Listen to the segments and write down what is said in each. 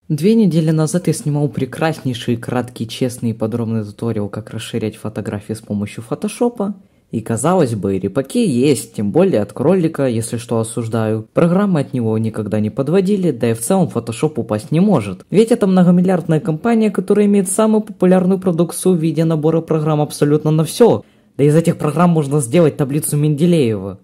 2 недели назад я снимал прекраснейший, краткий, честный и подробный туториал, как расширять фотографии с помощью фотошопа. И казалось бы, репаки есть, тем более от кролика, если что, осуждаю. Программы от него никогда не подводили, да и в целом Photoshop упасть не может. Ведь это многомиллиардная компания, которая имеет самую популярную продукцию в виде набора программ абсолютно на все. Да из этих программ можно сделать таблицу Менделеева.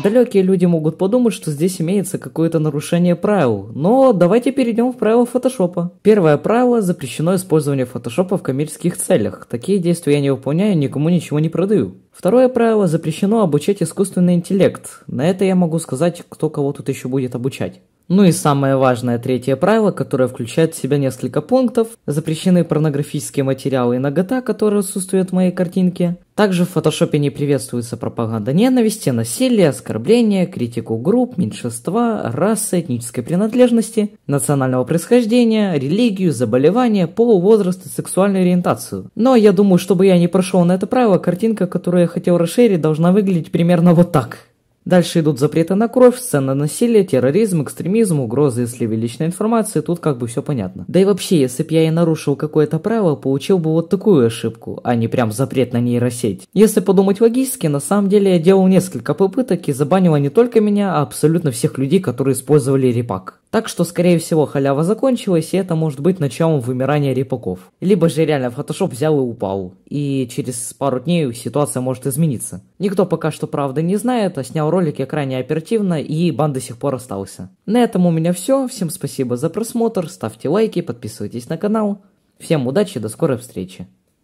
Далекие люди могут подумать, что здесь имеется какое-то нарушение правил, но давайте перейдем в правила фотошопа. Первое правило – запрещено использование фотошопа в коммерческих целях. Такие действия я не выполняю, никому ничего не продаю. Второе правило – запрещено обучать искусственный интеллект. На это я могу сказать, кто кого тут еще будет обучать. Ну и самое важное, третье правило, которое включает в себя несколько пунктов. Запрещены порнографические материалы и нагота, которые отсутствуют в моей картинке. Также в фотошопе не приветствуется пропаганда ненависти, насилия, оскорбления, критику групп, меньшинства, расы, этнической принадлежности, национального происхождения, религию, заболевания, пол, возраст и сексуальную ориентацию. Но я думаю, чтобы я не прошел на это правило, картинка, которую я хотел расширить, должна выглядеть примерно вот так. Дальше идут запреты на кровь, сцены насилия, терроризм, экстремизм, угрозы и сливы личной информации, тут как бы все понятно. Да и вообще, если б я и нарушил какое-то правило, получил бы вот такую ошибку, а не прям запрет на нейросеть. Если подумать логически, на самом деле я делал несколько попыток и забанило не только меня, а абсолютно всех людей, которые использовали репак. Так что, скорее всего, халява закончилась, и это может быть началом вымирания репаков. Либо же реально Photoshop взял и упал, и через пару дней ситуация может измениться. Никто пока что правда не знает, а снял ролик я крайне оперативно, и бан до сих пор остался. На этом у меня все, всем спасибо за просмотр, ставьте лайки, подписывайтесь на канал. Всем удачи, до скорой встречи.